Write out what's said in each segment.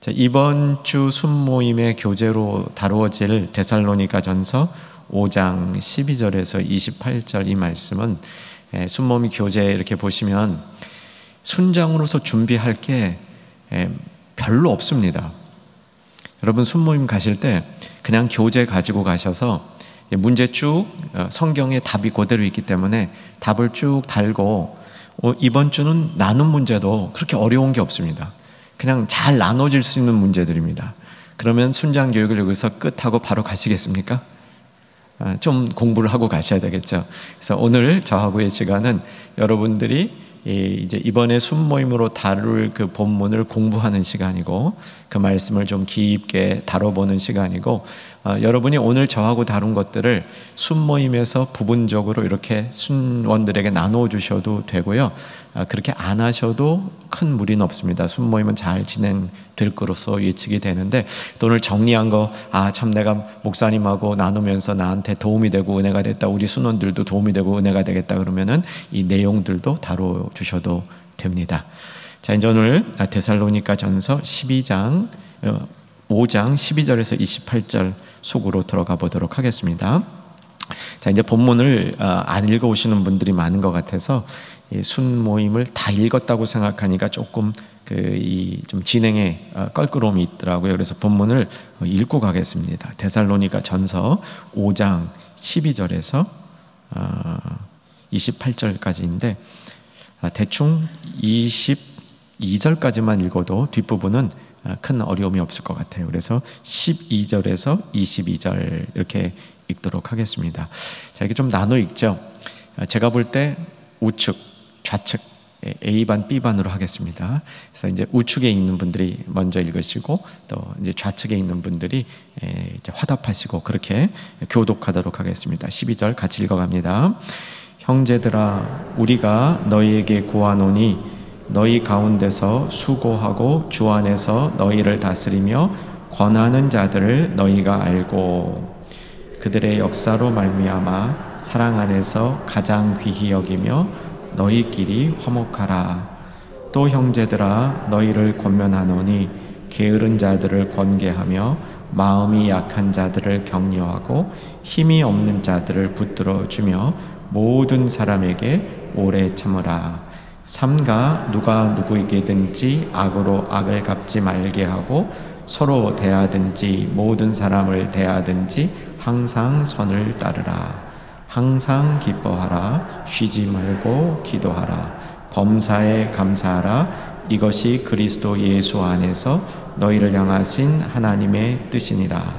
자, 이번 주 순모임의 교재로 다루어질 데살로니가전서 5장 12절에서 28절 이 말씀은 순모임 교재 이렇게 보시면 순장으로서 준비할 게 별로 없습니다. 여러분 순모임 가실 때 그냥 교재 가지고 가셔서 문제 쭉 성경에 답이 그대로 있기 때문에 답을 쭉 달고 이번 주는 나눈 문제도 그렇게 어려운 게 없습니다. 그냥 잘 나눠질 수 있는 문제들입니다. 그러면 순장 교육을 여기서 끝하고 바로 가시겠습니까? 좀 공부를 하고 가셔야 되겠죠. 그래서 오늘 저하고의 시간은 여러분들이 이제 이번에 순모임으로 다룰 그 본문을 공부하는 시간이고 그 말씀을 좀 깊게 다뤄보는 시간이고 여러분이 오늘 저하고 다룬 것들을 순모임에서 부분적으로 이렇게 순원들에게 나누어 주셔도 되고요. 그렇게 안 하셔도 큰 무리는 없습니다. 순모임은 잘 진행될 것으로 예측이 되는데 또 오늘 정리한 거 참 내가 목사님하고 나누면서 나한테 도움이 되고 은혜가 됐다, 우리 순원들도 도움이 되고 은혜가 되겠다 그러면은 이 내용들도 다뤄 주셔도 됩니다. 자, 이제 오늘 데살로니가전서 5장 12절에서 28절 속으로 들어가 보도록 하겠습니다. 자, 이제 본문을 안 읽어오시는 분들이 많은 것 같아서 순모임을 다 읽었다고 생각하니까 조금 좀 진행에 껄끄러움이 있더라고요. 그래서 본문을 읽고 가겠습니다. 데살로니가전서 5장 12절에서 28절까지인데 대충 22절까지만 읽어도 뒷부분은 큰 어려움이 없을 것 같아요. 그래서 12절에서 22절 이렇게 읽도록 하겠습니다. 자, 이게 좀 나눠 읽죠. 제가 볼 때 우측, 좌측 A반, B반으로 하겠습니다. 그래서 이제 우측에 있는 분들이 먼저 읽으시고 또 이제 좌측에 있는 분들이 이제 화답하시고 그렇게 교독하도록 하겠습니다. 12절 같이 읽어갑니다. 형제들아, 우리가 너희에게 구하노니 너희 가운데서 수고하고 주 안에서 너희를 다스리며 권하는 자들을 너희가 알고 그들의 역사로 말미암아 사랑 안에서 가장 귀히 여기며 너희끼리 화목하라. 또 형제들아, 너희를 권면하노니 게으른 자들을 권계하며 마음이 약한 자들을 격려하고 힘이 없는 자들을 붙들어 주며 모든 사람에게 오래 참으라. 삼가 누가 누구에게든지 악으로 악을 갚지 말게 하고 서로 대하든지 모든 사람을 대하든지 항상 선을 따르라. 항상 기뻐하라. 쉬지 말고 기도하라. 범사에 감사하라. 이것이 그리스도 예수 안에서 너희를 향하신 하나님의 뜻이니라.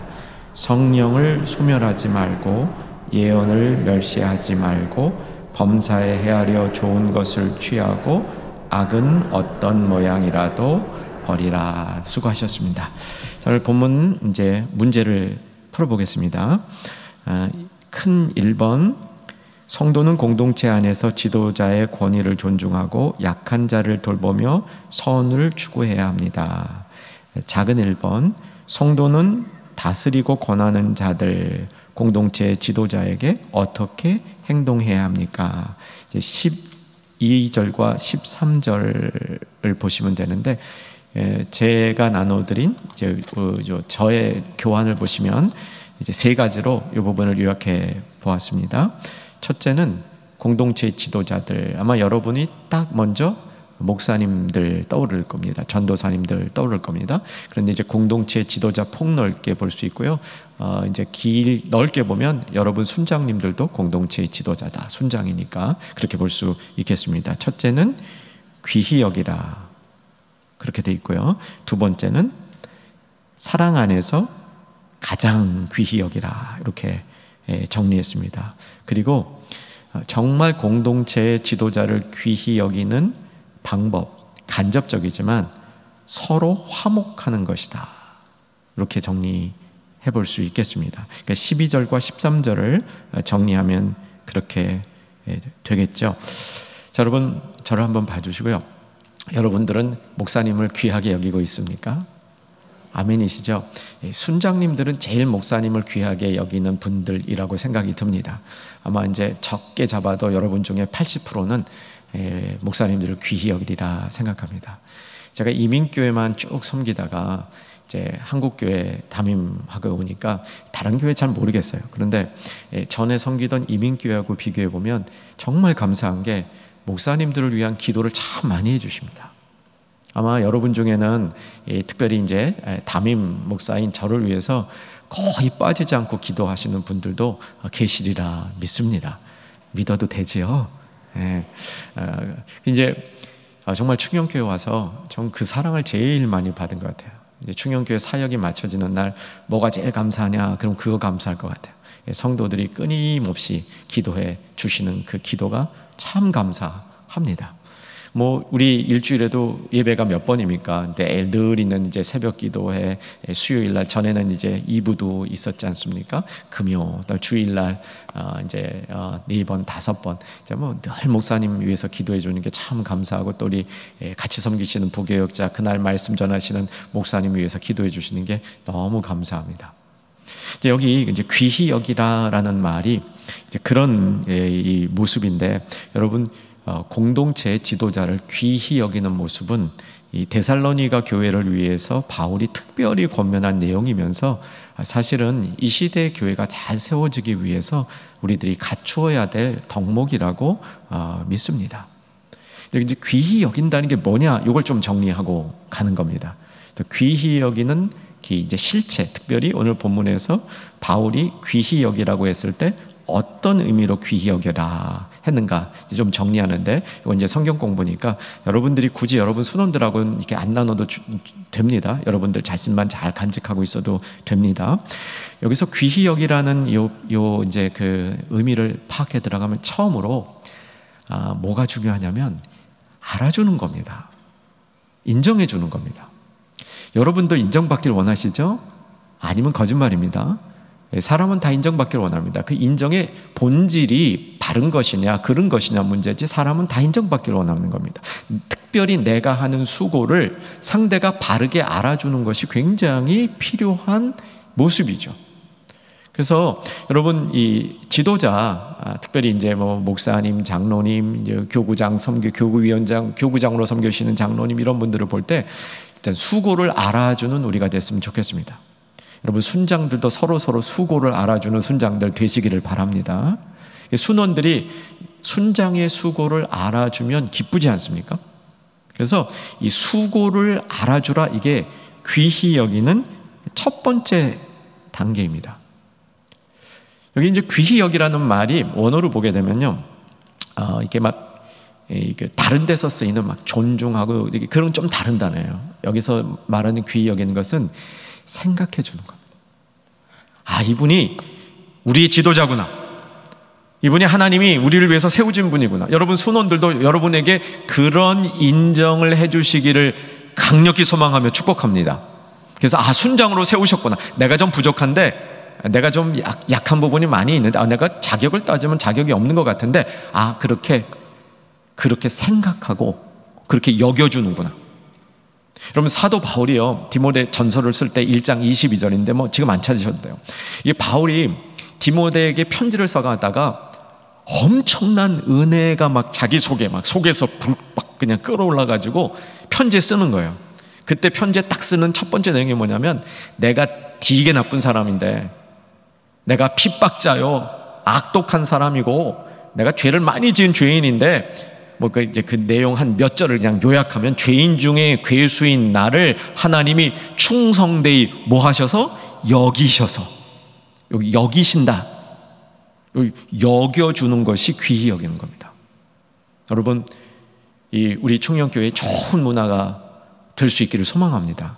성령을 소멸하지 말고 예언을 멸시하지 말고 범사에 헤아려 좋은 것을 취하고 악은 어떤 모양이라도 버리라. 수고하셨습니다. 자, 오늘 본문 이제 문제를 풀어보겠습니다. 큰 1번, 성도는 공동체 안에서 지도자의 권위를 존중하고 약한 자를 돌보며 선을 추구해야 합니다. 작은 1번, 성도는 다스리고 권하는 자들, 공동체 지도자에게 어떻게 행동해야 합니까? 이제 12절과 13절을 보시면 되는데 제가 나눠드린 저의 교환을 보시면 이제 세 가지로 이 부분을 요약해 보았습니다. 첫째는 공동체 지도자들, 아마 여러분이 딱 먼저 목사님들 떠오를 겁니다. 전도사님들 떠오를 겁니다. 그런데 이제 공동체 지도자 폭넓게 볼 수 있고요. 이제 넓게 보면 여러분 순장님들도 공동체 지도자다. 순장이니까 그렇게 볼 수 있겠습니다. 첫째는 귀히 여기라. 그렇게 돼 있고요. 두 번째는 사랑 안에서 가장 귀히 여기라. 이렇게 정리했습니다. 그리고 정말 공동체의 지도자를 귀히 여기는 방법, 간접적이지만 서로 화목하는 것이다. 이렇게 정리해 볼 수 있겠습니다. 그러니까 12절과 13절을 정리하면 그렇게 되겠죠. 자, 여러분 저를 한번 봐주시고요. 여러분들은 목사님을 귀하게 여기고 있습니까? 아멘이시죠? 순장님들은 제일 목사님을 귀하게 여기는 분들이라고 생각이 듭니다. 아마 이제 적게 잡아도 여러분 중에 80%는 목사님들을 귀히 여기리라 생각합니다. 제가 이민교회만 쭉 섬기다가 이제 한국교회 담임하고 오니까 다른 교회 잘 모르겠어요. 그런데 전에 섬기던 이민교회하고 비교해 보면 정말 감사한 게 목사님들을 위한 기도를 참 많이 해주십니다. 아마 여러분 중에는 특별히 이제 담임 목사인 저를 위해서 거의 빠지지 않고 기도하시는 분들도 계시리라 믿습니다. 믿어도 되지요? 이제 정말 충영교회 와서 전 그 사랑을 제일 많이 받은 것 같아요. 이제 충영교회 사역이 맞춰지는 날 뭐가 제일 감사하냐? 그럼 그거 감사할 것 같아요. 성도들이 끊임없이 기도해 주시는 그 기도가 참 감사합니다. 뭐 우리 일주일에도 예배가 몇 번입니까? 늘 있는 이제 새벽 기도회, 수요일 날 전에는 이제 2부도 있었지 않습니까? 금요, 또 주일 날 이제 4번, 5번. 이제 뭐 늘 목사님 위해서 기도해 주는 게 참 감사하고, 또 우리 같이 섬기시는 부교역자, 그날 말씀 전하시는 목사님 위해서 기도해 주시는 게 너무 감사합니다. 이제 여기 이제 귀히 여기라라는 말이 이제 그런 이 모습인데, 여러분 공동체의 지도자를 귀히 여기는 모습은 이 데살로니가 교회를 위해서 바울이 특별히 권면한 내용이면서 사실은 이 시대의 교회가 잘 세워지기 위해서 우리들이 갖추어야 될 덕목이라고 믿습니다. 이제 귀히 여긴다는 게 뭐냐? 이걸 좀 정리하고 가는 겁니다. 귀히 여기는 이제 실체, 특별히 오늘 본문에서 바울이 귀히 여기라고 했을 때 어떤 의미로 귀히 여겨라 했는가 이제 좀 정리하는데, 이건 이제 성경 공부니까 여러분들이 굳이 여러분 순원들하고는 이렇게 안 나눠도 됩니다. 여러분들 자신만 잘 간직하고 있어도 됩니다. 여기서 귀히 여기라는 요 이제 그 의미를 파악해 들어가면 처음으로 뭐가 중요하냐면 알아주는 겁니다. 인정해 주는 겁니다. 여러분도 인정받길 원하시죠? 아니면 거짓말입니다. 사람은 다 인정받기를 원합니다. 그 인정의 본질이 바른 것이냐 그른 것이냐 문제지, 사람은 다 인정받기를 원하는 겁니다. 특별히 내가 하는 수고를 상대가 바르게 알아주는 것이 굉장히 필요한 모습이죠. 그래서 여러분 이 지도자, 특별히 이제 뭐 목사님, 장로님, 이제 교구장, 교구위원장, 교구장으로 섬기시는 장로님, 이런 분들을 볼 때 일단 수고를 알아주는 우리가 됐으면 좋겠습니다. 여러분 순장들도 서로 수고를 알아주는 순장들 되시기를 바랍니다. 순원들이 순장의 수고를 알아주면 기쁘지 않습니까? 그래서 이 수고를 알아주라, 이게 귀히 여기는 첫 번째 단계입니다. 여기 이제 귀히 여기라는 말이 원어로 보게 되면요, 이게 막 다른 데서 쓰이는 막 존중하고 그런 좀 다른 단어예요. 여기서 말하는 귀히 여기는 것은 생각해 주는 겁니다. 이분이 우리의 지도자구나. 이분이 하나님이 우리를 위해서 세우신 분이구나. 여러분 순원들도 여러분에게 그런 인정을 해주시기를 강력히 소망하며 축복합니다. 그래서 순장으로 세우셨구나. 내가 좀 부족한데, 내가 좀 약한 부분이 많이 있는데, 내가 자격을 따지면 자격이 없는 것 같은데, 그렇게 생각하고 그렇게 여겨주는구나. 여러분 사도 바울이요, 디모데 전서를 쓸 때 1장 22절인데 뭐 지금 안 찾으셔도 돼요. 이 바울이 디모데에게 편지를 써가다가 엄청난 은혜가 막 자기 속에 막 속에서 불 막 그냥 끌어올라가지고 편지에 쓰는 거예요. 그때 편지에 딱 쓰는 첫 번째 내용이 뭐냐면, 내가 되게 나쁜 사람인데, 내가 핍박자요, 악독한 사람이고, 내가 죄를 많이 지은 죄인인데, 이제 그 내용 한 몇 절을 그냥 요약하면, 죄인 중에 괴수인 나를 하나님이 충성되이 뭐 하셔서? 여기셔서. 여기 여기신다. 여기 여겨주는 것이 귀히 여기는 겁니다. 여러분, 우리 충영교회에 좋은 문화가 될 수 있기를 소망합니다.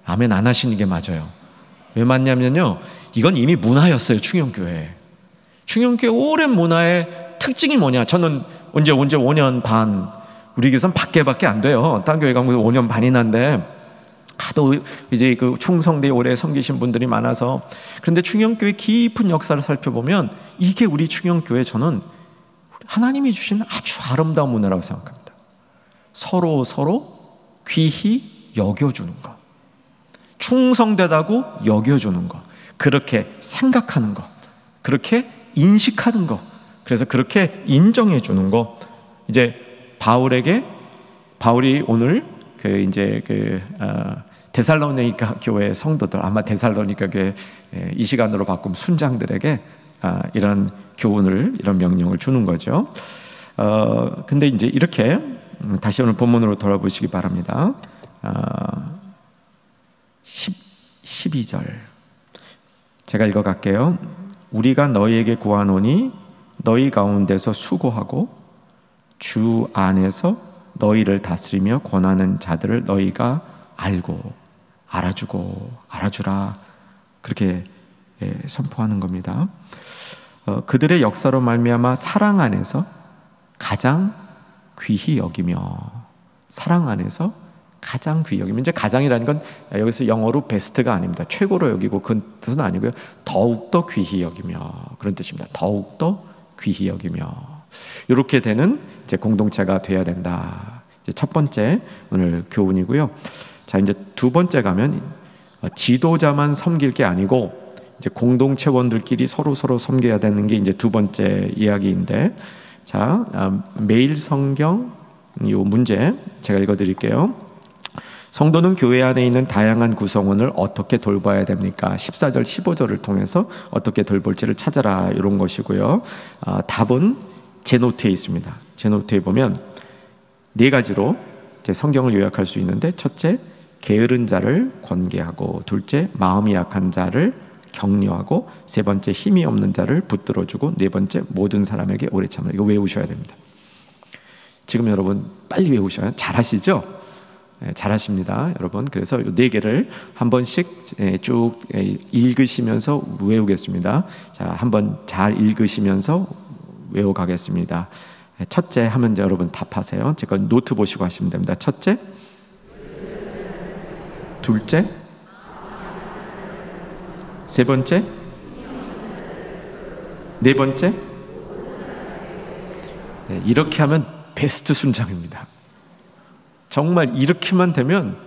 아멘 안 하시는 게 맞아요. 왜 맞냐면요, 이건 이미 문화였어요. 충영교회 오랜 문화의 특징이 뭐냐? 저는 언제 5년 반, 우리 교회는 밖에 안 돼요. 딴 교회 가면 5년 반이나인데 하도 이제 그 충성대에 오래 섬기신 분들이 많아서. 그런데 충영교회 깊은 역사를 살펴보면 이게 우리 충영교회, 저는 하나님이 주신 아주 아름다운 문화라고 생각합니다. 서로 귀히 여겨주는 것, 충성되다고 여겨주는 것, 그렇게 생각하는 것, 그렇게 인식하는 것, 그래서 그렇게 인정해 주는 것. 이제 바울이 오늘 이제 데살로니가 교회 성도들, 아마 데살로니가 교회 이 시간으로 바꾸면 순장들에게 이런 교훈을, 이런 명령을 주는 거죠. 근데 이제 이렇게 다시 오늘 본문으로 돌아보시기 바랍니다. 12절 제가 읽어갈게요. 우리가 너희에게 구하노니 너희 가운데서 수고하고 주 안에서 너희를 다스리며 권하는 자들을 너희가 알고 알아주고 알아주라, 그렇게 선포하는 겁니다. 그들의 역사로 말미암아 사랑 안에서 가장 귀히 여기며, 사랑 안에서 가장 귀히 여기며, 이제 가장이라는 건 여기서 영어로 베스트가 아닙니다. 최고로 여기고 그 뜻은 아니고요. 더욱더 귀히 여기며, 그런 뜻입니다. 더욱더 귀히 여기며, 이렇게 되는 이제 공동체가 돼야 된다. 이제 첫 번째 오늘 교훈이고요. 자, 이제 두 번째 가면 지도자만 섬길 게 아니고 이제 공동체원들끼리 서로 섬겨야 되는 게 이제 두 번째 이야기인데, 자, 매일 성경 요 문제 제가 읽어드릴게요. 성도는 교회 안에 있는 다양한 구성원을 어떻게 돌봐야 됩니까? 14절 15절을 통해서 어떻게 돌볼지를 찾아라, 이런 것이고요. 답은 제 노트에 있습니다. 제 노트에 보면 네 가지로 제 성경을 요약할 수 있는데, 첫째, 게으른 자를 권계하고, 둘째, 마음이 약한 자를 격려하고, 세 번째, 힘이 없는 자를 붙들어주고, 네 번째, 모든 사람에게 오래 참으라. 이거 외우셔야 됩니다. 지금 여러분 빨리 외우셔야 잘하시죠? 네, 잘하십니다, 여러분. 그래서 이 네 개를 한 번씩 쭉 읽으시면서 외우겠습니다. 자, 한번 잘 읽으시면서 외워가겠습니다. 첫째 하면 이제 여러분 답하세요. 제가 노트 보시고 하시면 됩니다. 첫째, 둘째, 세 번째, 네 번째. 네, 이렇게 하면 베스트 순장입니다. 정말 이렇게만 되면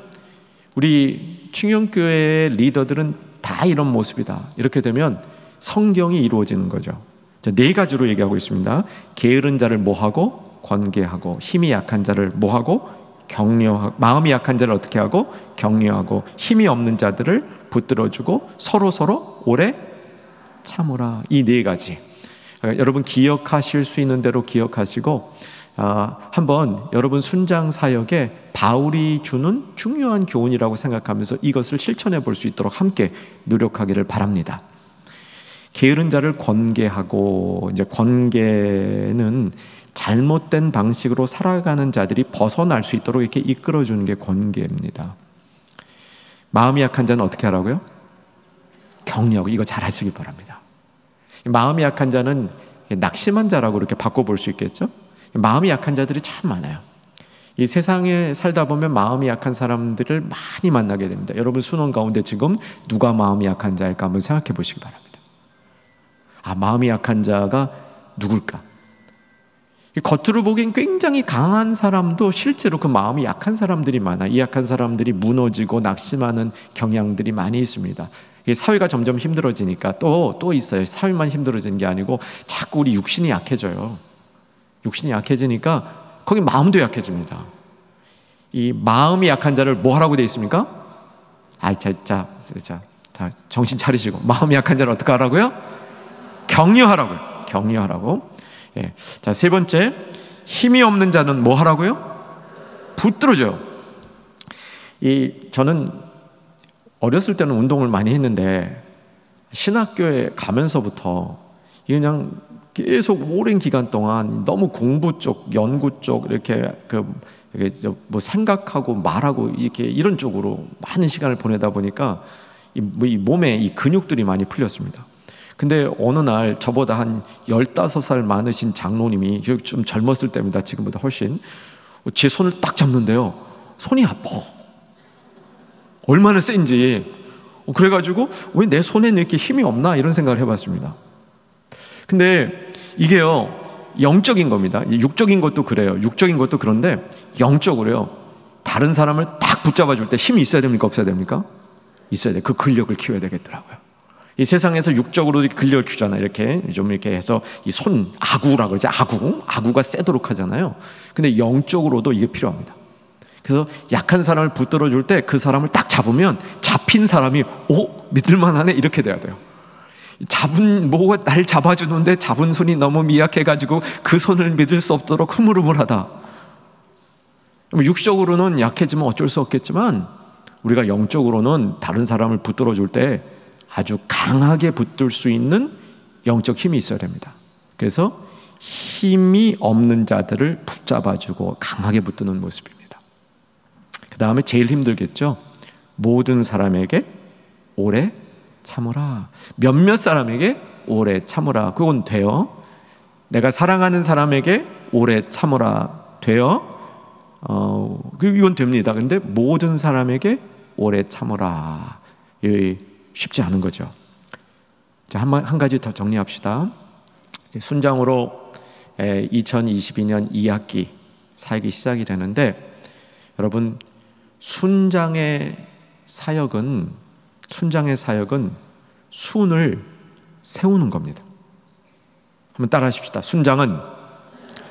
우리 충영교회의 리더들은 다 이런 모습이다. 이렇게 되면 성경이 이루어지는 거죠. 네 가지로 얘기하고 있습니다. 게으른 자를 뭐하고? 권계하고, 힘이 약한 자를 뭐하고? 격려하고, 마음이 약한 자를 어떻게 하고? 격려하고, 힘이 없는 자들을 붙들어주고, 서로 오래 참으라. 이 네 가지. 여러분 기억하실 수 있는 대로 기억하시고, 한번 여러분 순장 사역에 바울이 주는 중요한 교훈이라고 생각하면서 이것을 실천해 볼 수 있도록 함께 노력하기를 바랍니다. 게으른 자를 권계하고, 이제 권계는 잘못된 방식으로 살아가는 자들이 벗어날 수 있도록 이렇게 이끌어주는 게 권계입니다. 마음이 약한 자는 어떻게 하라고요? 격려하고. 이거 잘 하시기 바랍니다. 마음이 약한 자는 낙심한 자라고 이렇게 바꿔볼 수 있겠죠? 마음이 약한 자들이 참 많아요. 이 세상에 살다 보면 마음이 약한 사람들을 많이 만나게 됩니다. 여러분 순원 가운데 지금 누가 마음이 약한 자일까 한번 생각해 보시기 바랍니다. 마음이 약한 자가 누굴까? 겉으로 보기엔 굉장히 강한 사람도 실제로 그 마음이 약한 사람들이 많아요. 이 약한 사람들이 무너지고 낙심하는 경향들이 많이 있습니다. 사회가 점점 힘들어지니까 또 있어요. 사회만 힘들어지는 게 아니고 자꾸 우리 육신이 약해져요. 육신이 약해지니까 거기 마음도 약해집니다. 이 마음이 약한 자를 뭐 하라고 돼 있습니까? 자, 정신 차리시고, 마음이 약한 자를 어떻게 하라고요? 격려하라고요. 격려하라고. 예. 자, 세 번째, 힘이 없는 자는 뭐 하라고요? 붙들어줘요. 저는 어렸을 때는 운동을 많이 했는데 신학교에 가면서부터 그냥 계속 오랜 기간 동안 너무 공부 쪽, 연구 쪽 이렇게 뭐 생각하고 말하고 이렇게 이런 쪽으로 많은 시간을 보내다 보니까 이 몸에 이 근육들이 많이 풀렸습니다. 근데 어느 날 저보다 한 15살 많으신 장로님이, 좀 젊었을 때입니다. 지금보다 훨씬. 제 손을 딱 잡는데요, 손이 아파. 얼마나 센지. 그래가지고 왜 내 손에는 이렇게 힘이 없나 이런 생각을 해봤습니다. 근데 이게요, 영적인 겁니다. 육적인 것도 그래요. 육적인 것도 그런데 영적으로요, 다른 사람을 딱 붙잡아줄 때 힘이 있어야 됩니까? 없어야 됩니까? 있어야 돼요. 그 근력을 키워야 되겠더라고요. 이 세상에서 육적으로 근력을 키우잖아요. 이렇게 좀 이렇게 해서 이 손 아구라고 그러지. 아구가 세도록 하잖아요. 근데 영적으로도 이게 필요합니다. 그래서 약한 사람을 붙들어 줄 때 그 사람을 딱 잡으면 잡힌 사람이 믿을만하네 이렇게 돼야 돼요. 잡은 뭐가 날 잡아주는데 잡은 손이 너무 미약해가지고 그 손을 믿을 수 없도록 흐물흐물하다. 육적으로는 약해지면 어쩔 수 없겠지만 우리가 영적으로는 다른 사람을 붙들어 줄 때 아주 강하게 붙들 수 있는 영적 힘이 있어야 됩니다. 그래서 힘이 없는 자들을 붙잡아주고 강하게 붙드는 모습입니다. 그 다음에 제일 힘들겠죠. 모든 사람에게 오래 참으라. 몇몇 사람에게 오래 참으라. 그건 돼요. 내가 사랑하는 사람에게 오래 참으라. 돼요. 이건 됩니다. 근데 모든 사람에게 오래 참으라. 쉽지 않은 거죠. 자, 한 가지 더 정리합시다. 순장으로 2022년 2학기 사역이 시작이 되는데, 여러분, 순장의 사역은 순을 세우는 겁니다. 한번 따라 하십시다. 순장은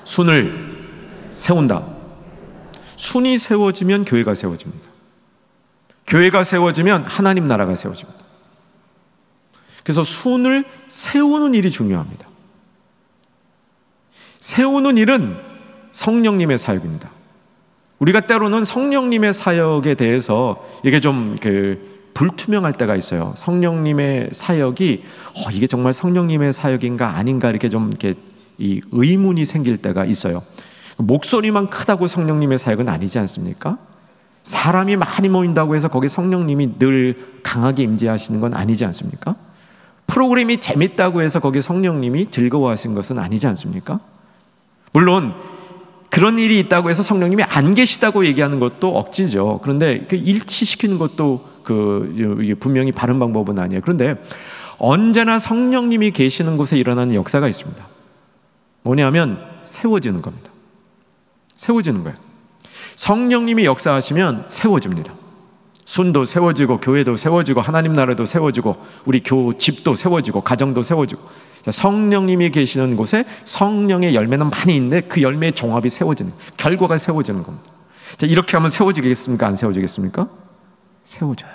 순을 세운다. 순이 세워지면 교회가 세워집니다. 교회가 세워지면 하나님 나라가 세워집니다. 그래서 순을 세우는 일이 중요합니다. 세우는 일은 성령님의 사역입니다. 우리가 때로는 성령님의 사역에 대해서 이게 좀 불투명할 때가 있어요. 성령님의 사역이 이게 정말 성령님의 사역인가 아닌가 이렇게 이 의문이 생길 때가 있어요. 목소리만 크다고 성령님의 사역은 아니지 않습니까? 사람이 많이 모인다고 해서 거기 성령님이 늘 강하게 임재하시는 건 아니지 않습니까? 프로그램이 재밌다고 해서 거기 성령님이 즐거워하신 것은 아니지 않습니까? 물론 그런 일이 있다고 해서 성령님이 안 계시다고 얘기하는 것도 억지죠. 그런데 일치시키는 것도 분명히 바른 방법은 아니에요. 그런데 언제나 성령님이 계시는 곳에 일어나는 역사가 있습니다. 뭐냐면 세워지는 겁니다. 세워지는 거예요. 성령님이 역사하시면 세워집니다. 순도 세워지고 교회도 세워지고 하나님 나라도 세워지고 우리 집도 세워지고 가정도 세워지고. 성령님이 계시는 곳에 성령의 열매는 많이 있는데 그 열매의 종합이 세워지는, 결과가 세워지는 겁니다. 자, 이렇게 하면 세워지겠습니까? 안 세워지겠습니까? 세워져요.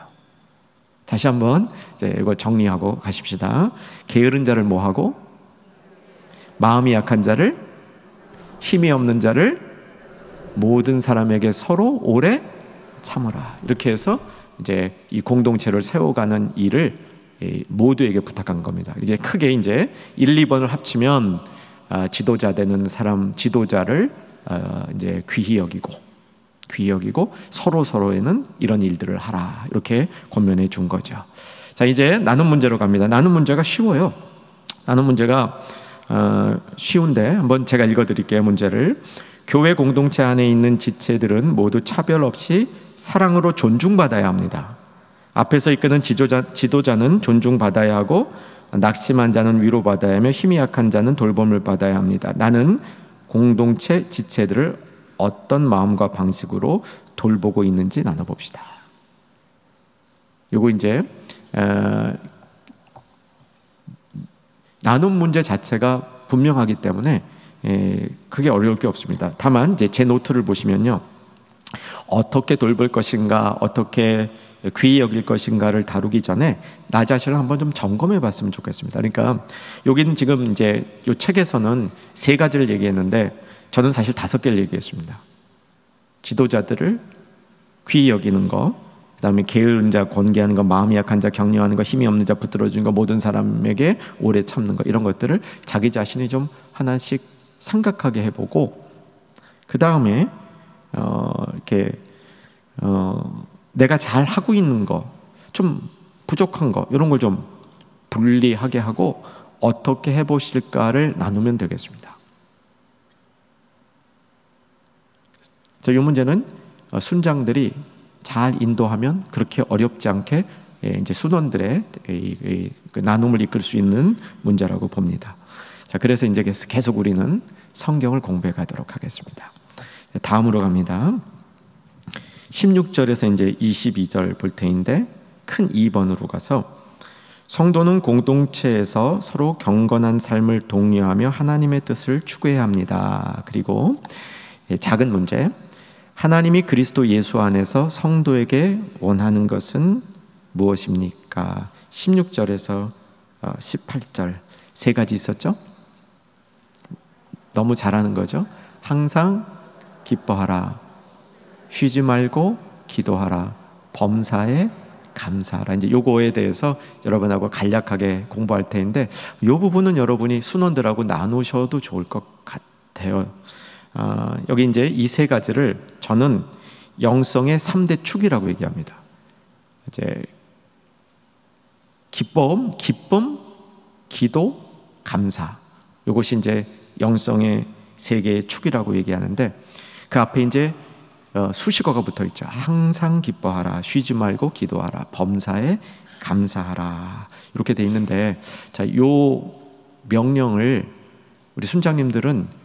다시 한번 이거 정리하고 가십시다. 게으른 자를 뭐하고? 마음이 약한 자를, 힘이 없는 자를, 모든 사람에게 서로 오래 참으라. 이렇게 해서 이제 이 공동체를 세워가는 일을 모두에게 부탁한 겁니다. 이게 크게 이제 1, 2번을 합치면 지도자 되는 사람, 지도자를 이제 귀히 여기고 서로에는 이런 일들을 하라. 이렇게 권면해 준 거죠. 자, 이제 나눔 문제로 갑니다. 나눔 문제가 쉬워요. 나눔 문제가 쉬운데 한번 제가 읽어드릴게요. 문제를. 교회 공동체 안에 있는 지체들은 모두 차별 없이 사랑으로 존중받아야 합니다. 앞에서 이끄는 지도자는 존중받아야 하고 낙심한 자는 위로받아야 하며 힘이 약한 자는 돌봄을 받아야 합니다. 나는 공동체 지체들을 어떤 마음과 방식으로 돌보고 있는지 나눠봅시다. 요거 이제 나눔 문제 자체가 분명하기 때문에 크게 어려울 게 없습니다. 다만 이제 제 노트를 보시면요, 어떻게 돌볼 것인가, 어떻게 귀히 여길 것인가를 다루기 전에 나 자신을 한번 좀 점검해 봤으면 좋겠습니다. 그러니까 여기는 지금 이제 이 책에서는 3가지를 얘기했는데 저는 사실 5개를 얘기했습니다. 지도자들을 귀히 여기는 거, 그 다음에 게으른 자 권계하는 거, 마음이 약한 자 격려하는 거, 힘이 없는 자 붙들어주는 거, 모든 사람에게 오래 참는 거, 이런 것들을 자기 자신이 좀 하나씩 생각하게 해보고, 그 다음에 내가 잘 하고 있는 거, 좀 부족한 거, 이런 걸 좀 분리하게 하고 어떻게 해보실까를 나누면 되겠습니다. 자, 이 문제는 순장들이 잘 인도하면 그렇게 어렵지 않게 이제 순원들의 그 나눔을 이끌 수 있는 문제라고 봅니다. 자, 그래서 이제 계속 우리는 성경을 공부해 가도록 하겠습니다. 다음으로 갑니다. 16절에서 이제 22절 볼 테인데 큰 2번으로 가서, 성도는 공동체에서 서로 경건한 삶을 독려하며 하나님의 뜻을 추구해야 합니다. 그리고 작은 문제, 하나님이 그리스도 예수 안에서 성도에게 원하는 것은 무엇입니까? 16절에서 18절 세 가지 있었죠? 너무 잘하는 거죠. 항상 기뻐하라, 쉬지 말고 기도하라, 범사에 감사하라. 이제 요거에 대해서 여러분하고 간략하게 공부할 텐데, 요 부분은 여러분이 순원들하고 나누셔도 좋을 것 같아요. 여기 이제 이 세 가지를 저는 영성의 3대 축이라고 얘기합니다. 이제 기쁨, 기도, 감사. 이것이 이제 영성의 세 개의 축이라고 얘기하는데, 그 앞에 이제 수식어가 붙어 있죠. 항상 기뻐하라, 쉬지 말고 기도하라, 범사에 감사하라. 이렇게 돼 있는데, 자, 요 명령을 우리 순장님들은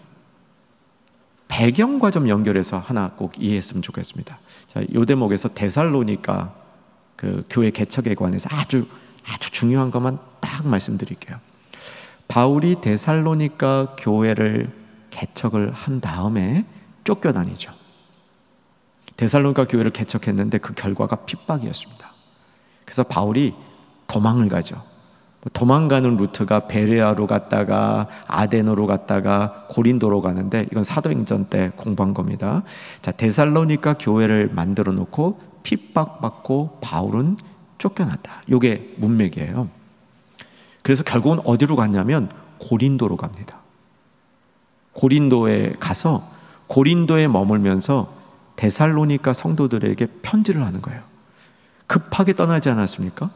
배경과 좀 연결해서 하나 꼭 이해했으면 좋겠습니다. 자, 요 대목에서 데살로니가 그 교회 개척에 관해서 아주 중요한 것만 딱 말씀드릴게요. 바울이 데살로니가 교회를 개척을 한 다음에 쫓겨다니죠. 데살로니가 교회를 개척했는데 그 결과가 핍박이었습니다. 그래서 바울이 도망을 가죠. 도망가는 루트가 베레아로 갔다가 아데노로 갔다가 고린도로 가는데, 이건 사도행전 때 공부한 겁니다. 자, 데살로니가 교회를 만들어 놓고 핍박받고 바울은 쫓겨났다. 이게 문맥이에요. 그래서 결국은 어디로 갔냐면 고린도로 갑니다. 고린도에 가서 고린도에 머물면서 데살로니가 성도들에게 편지를 하는 거예요. 급하게 떠나지 않았습니까?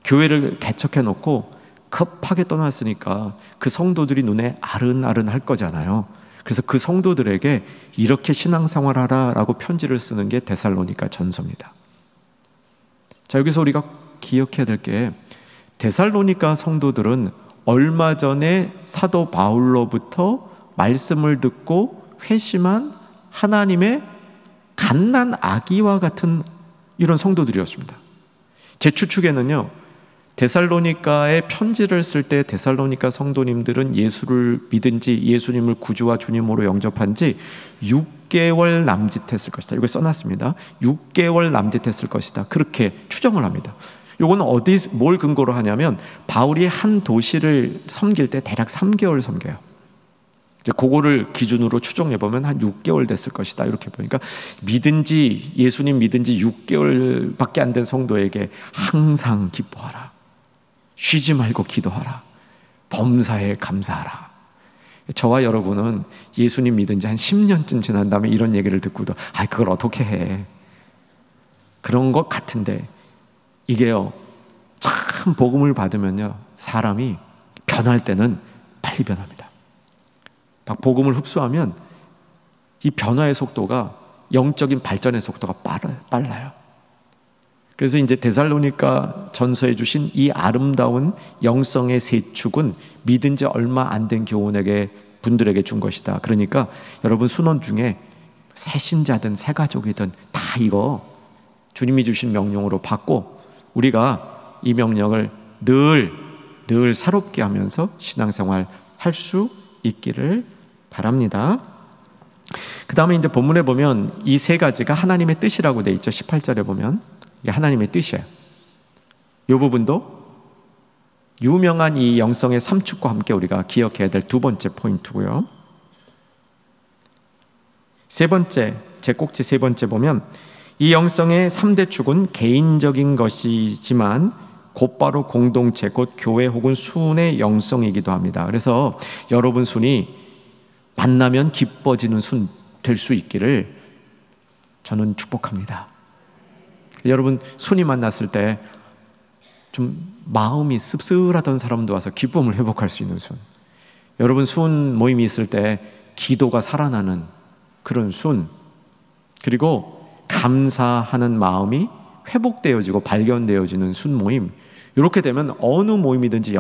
교회를 개척해 놓고 급하게 떠났으니까 그 성도들이 눈에 아른아른할 거잖아요. 그래서 그 성도들에게 이렇게 신앙생활하라 라고 편지를 쓰는 게 데살로니가 전서입니다. 자, 여기서 우리가 기억해야 될 게, 데살로니가 성도들은 얼마 전에 사도 바울로부터 말씀을 듣고 회심한 하나님의 갓난 아기와 같은 이런 성도들이었습니다. 제 추측에는요, 데살로니가에 편지를 쓸 때 데살로니가 성도님들은 예수를 믿은 지, 예수님을 구주와 주님으로 영접한 지 6개월 남짓했을 것이다. 이거 써놨습니다. 6개월 남짓했을 것이다. 그렇게 추정을 합니다. 이거는 뭘 근거로 하냐면, 바울이 한 도시를 섬길 때 대략 3개월 섬겨요. 이제 그거를 기준으로 추정해보면 한 6개월 됐을 것이다. 이렇게 보니까 예수님 믿은 지 6개월밖에 안 된 성도에게 항상 기뻐하라, 쉬지 말고 기도하라, 범사에 감사하라. 저와 여러분은 예수님 믿은 지 한 10년쯤 지난 다음에 이런 얘기를 듣고도 그걸 어떻게 해, 그런 것 같은데, 이게요, 참 복음을 받으면요, 사람이 변할 때는 빨리 변합니다. 딱 복음을 흡수하면 이 변화의 속도가, 영적인 발전의 속도가 빨라요. 그래서 이제 데살로니가 전서에 주신 이 아름다운 영성의 세 축은 믿은 지 얼마 안 된 분들에게 준 것이다. 그러니까 여러분 순원 중에 새 신자든 새 가족이든 다 이거 주님이 주신 명령으로 받고, 우리가 이 명령을 늘 새롭게 하면서 신앙생활 할 수 있기를 바랍니다. 그 다음에 이제 본문에 보면 이 세 가지가 하나님의 뜻이라고 되어 있죠. 18절에 보면 이게 하나님의 뜻이에요. 이 부분도 유명한 이 영성의 3축과 함께 우리가 기억해야 될 두 번째 포인트고요. 세 번째, 제 꼭지 세 번째 보면, 이 영성의 3대 축은 개인적인 것이지만 곧바로 공동체, 곧 교회 혹은 순의 영성이기도 합니다. 그래서 여러분 순이 만나면 기뻐지는 순 될 수 있기를 저는 축복합니다. 여러분 순이 만났을 때 좀 마음이 씁쓸하던 사람도 와서 기쁨을 회복할 수 있는 순, 여러분 순 모임이 있을 때 기도가 살아나는 그런 순, 그리고 감사하는 마음이 회복되어지고 발견되어지는 순 모임, 이렇게 되면 어느 모임이든지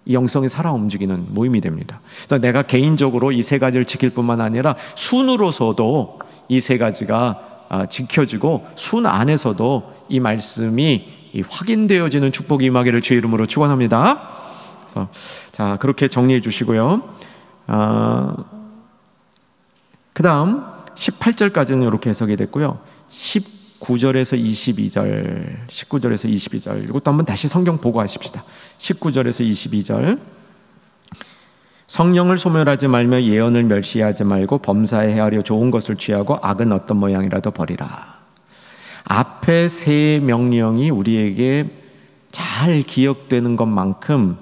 이 영성이 살아 움직이는 모임이 됩니다. 그래서 내가 개인적으로 이 세 가지를 지킬 뿐만 아니라 순으로서도 이 세 가지가 지켜지고 순 안에서도 이 말씀이 확인되어지는 축복이 임하기를 주의 이름으로 축원합니다. 그래서 자, 그렇게 정리해 주시고요. 그 다음 18절까지는 이렇게 해석이 됐고요. 19절에서 22절, 이것도 한번 다시 성경 보고 하십시다. 19절에서 22절. 성령을 소멸하지 말며 예언을 멸시하지 말고 범사에 헤아려 좋은 것을 취하고 악은 어떤 모양이라도 버리라. 앞에 세 명령이 우리에게 잘 기억되는 것만큼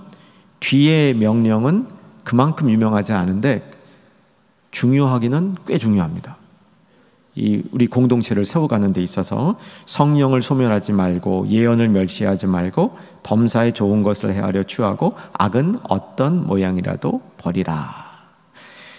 뒤의 명령은 그만큼 유명하지 않은데 중요하기는 꽤 중요합니다. 우리 공동체를 세워가는 데 있어서 성령을 소멸하지 말고 예언을 멸시하지 말고 범사에 좋은 것을 헤아려 취하고 악은 어떤 모양이라도 버리라.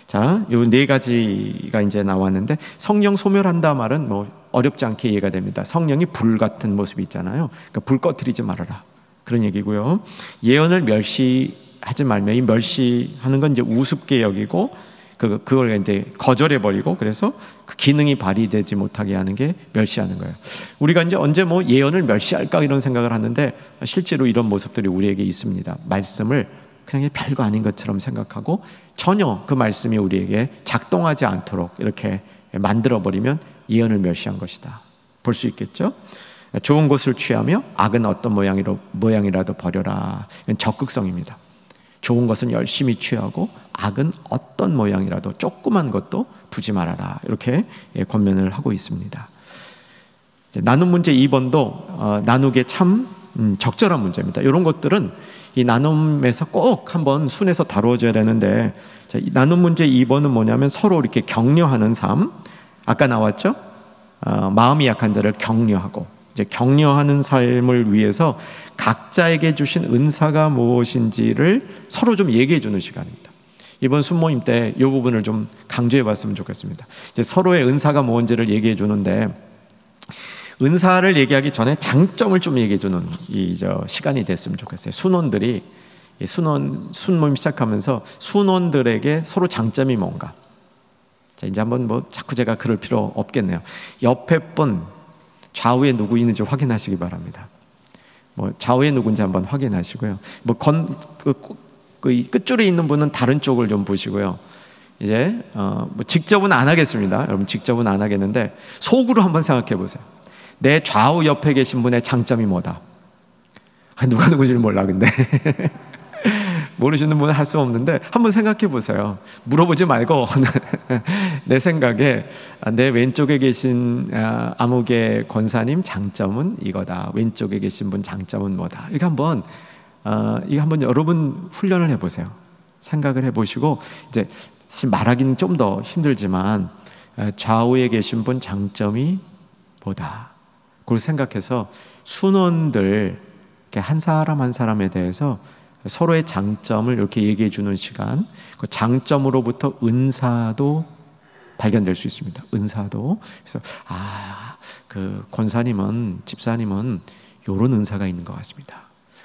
자, 요 네 가지가 이제 나왔는데 성령 소멸한다 말은 뭐 어렵지 않게 이해가 됩니다. 성령이 불 같은 모습이 있잖아요. 그러니까 불 꺼뜨리지 말아라, 그런 얘기고요. 예언을 멸시하지 말며, 이 멸시하는 건 이제 우습게 여기고 그걸 이제 거절해버리고, 그래서 그 기능이 발휘되지 못하게 하는 게 멸시하는 거예요. 우리가 이제 언제 뭐 예언을 멸시할까 이런 생각을 하는데 실제로 이런 모습들이 우리에게 있습니다. 말씀을 그냥 별거 아닌 것처럼 생각하고 전혀 그 말씀이 우리에게 작동하지 않도록 이렇게 만들어버리면 예언을 멸시한 것이다 볼 수 있겠죠. 좋은 것을 취하며 악은 어떤 모양이라도 버려라. 이건 적극성입니다. 좋은 것은 열심히 취하고 악은 어떤 모양이라도 조그만 것도 두지 말아라, 이렇게 권면을 하고 있습니다. 나눔 문제 2번도 나누기에 참 적절한 문제입니다. 이런 것들은 이 나눔에서 꼭 한번 순에서 다루어져야 되는데, 이 나눔 문제 2번은 뭐냐면 서로 이렇게 격려하는 삶. 아까 나왔죠? 마음이 약한 자를 격려하고, 이제 격려하는 삶을 위해서 각자에게 주신 은사가 무엇인지를 서로 좀 얘기해 주는 시간입니다. 이번 순모임 때 이 부분을 좀 강조해 봤으면 좋겠습니다. 이제 서로의 은사가 뭔지를 얘기해 주는데, 은사를 얘기하기 전에 장점을 좀 얘기해 주는 시간이 됐으면 좋겠어요. 순원들이 순모임 시작하면서 순원들에게 서로 장점이 뭔가. 자, 이제 한번 뭐 자꾸 제가 그럴 필요 없겠네요. 옆에 분 좌우에 누구 있는지 확인하시기 바랍니다. 뭐 좌우에 누군지 한번 확인하시고요. 뭐 끝줄에 있는 분은 다른 쪽을 좀 보시고요. 이제 뭐 직접은 안 하겠습니다. 여러분, 직접은 안 하겠는데 속으로 한번 생각해 보세요. 내 좌우 옆에 계신 분의 장점이 뭐다? 누가 누군지를 몰라, 근데 모르시는 분은 할 수 없는데 한번 생각해 보세요. 물어보지 말고 내 생각에 내 왼쪽에 계신 아무개 권사님 장점은 이거다, 왼쪽에 계신 분 장점은 뭐다. 이거 한번 여러분 훈련을 해보세요. 생각을 해보시고, 이제 말하기는 좀 더 힘들지만 좌우에 계신 분 장점이 뭐다, 그걸 생각해서 순원들 한 사람 한 사람에 대해서 서로의 장점을 이렇게 얘기해 주는 시간. 그 장점으로부터 은사도 발견될 수 있습니다. 은사도. 그래서 그 권사님은, 집사님은 이런 은사가 있는 것 같습니다.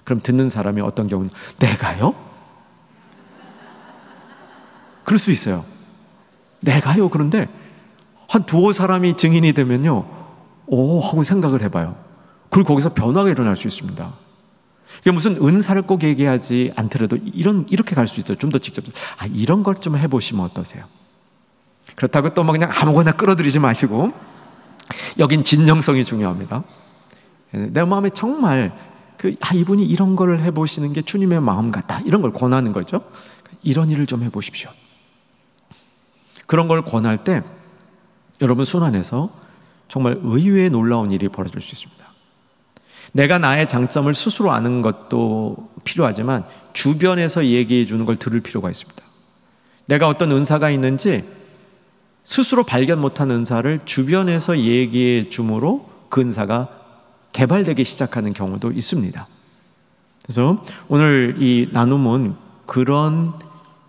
그럼 듣는 사람이 어떤 경우는 내가요? 그럴 수 있어요. 내가요? 그런데 한 두어 사람이 증인이 되면요, 오 하고 생각을 해봐요. 그리고 거기서 변화가 일어날 수 있습니다. 이게 무슨 은사를 꼭 얘기하지 않더라도 이렇게 갈 수 있죠. 좀 더 직접 이런 걸 좀 해보시면 어떠세요? 그렇다고 또 그냥 아무거나 끌어들이지 마시고, 여긴 진정성이 중요합니다. 내 마음에 정말 이분이 이런 걸 해보시는 게 주님의 마음 같다, 이런 걸 권하는 거죠. 이런 일을 좀 해보십시오. 그런 걸 권할 때 여러분 순 안에서 정말 의외의 놀라운 일이 벌어질 수 있습니다. 내가 나의 장점을 스스로 아는 것도 필요하지만 주변에서 얘기해 주는 걸 들을 필요가 있습니다. 내가 어떤 은사가 있는지 스스로 발견 못한 은사를 주변에서 얘기해 줌으로 그 은사가 개발되기 시작하는 경우도 있습니다. 그래서 오늘 이 나눔은 그런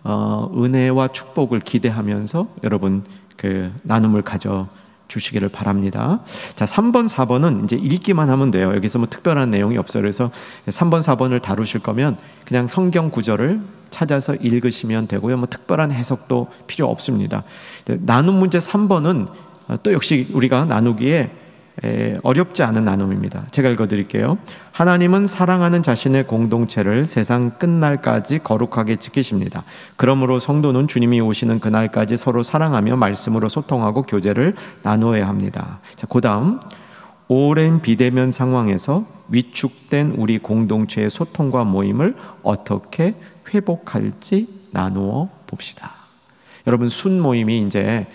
은혜와 축복을 기대하면서 여러분 그 나눔을 가져 주시기를 바랍니다. 자, 3번, 4번은 이제 읽기만 하면 돼요. 여기서 뭐 특별한 내용이 없어요. 그래서 3번, 4번을 다루실 거면 그냥 성경 구절을 찾아서 읽으시면 되고요. 뭐 특별한 해석도 필요 없습니다. 나눔 문제 3번은 또 역시 우리가 나누기에 어렵지 않은 나눔입니다. 제가 읽어드릴게요. 하나님은 사랑하는 자신의 공동체를 세상 끝날까지 거룩하게 지키십니다. 그러므로 성도는 주님이 오시는 그날까지 서로 사랑하며 말씀으로 소통하고 교제를 나누어야 합니다. 자, 그 다음 오랜 비대면 상황에서 위축된 우리 공동체의 소통과 모임을 어떻게 회복할지 나누어 봅시다. 여러분, 순 모임이 이제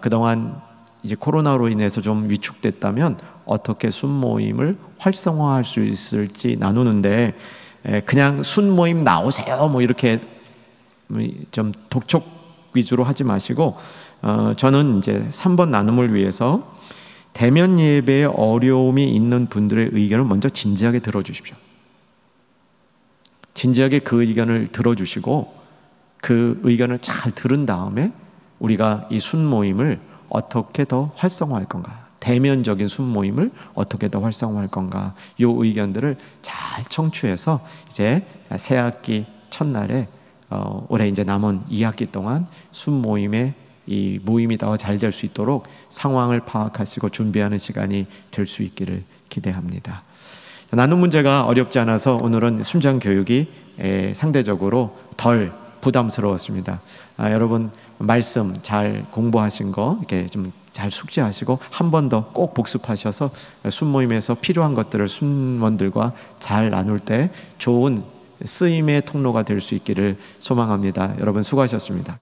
그동안 이제 코로나로 인해서 좀 위축됐다면 어떻게 순 모임을 활성화할 수 있을지 나누는데, 그냥 순 모임 나오세요 뭐 이렇게 좀 독촉 위주로 하지 마시고, 저는 이제 3번 나눔을 위해서 대면 예배에 어려움이 있는 분들의 의견을 먼저 진지하게 들어주십시오. 진지하게 그 의견을 들어주시고 그 의견을 잘 들은 다음에 우리가 이 순모임을 어떻게 더 활성화할 건가, 대면적인 순모임을 어떻게 더 활성화할 건가, 이 의견들을 잘 청취해서 이제 새학기 첫날에 올해 이제 남은 2학기 동안 순모임에 이 모임이 더 잘 될 수 있도록 상황을 파악하시고 준비하는 시간이 될 수 있기를 기대합니다. 나눔 문제가 어렵지 않아서 오늘은 순장 교육이 상대적으로 덜 부담스러웠습니다. 여러분 말씀 잘 공부하신 거 이렇게 좀 잘 숙지하시고 한 번 더 꼭 복습하셔서 순모임에서 필요한 것들을 순원들과 잘 나눌 때 좋은 쓰임의 통로가 될 수 있기를 소망합니다. 여러분 수고하셨습니다.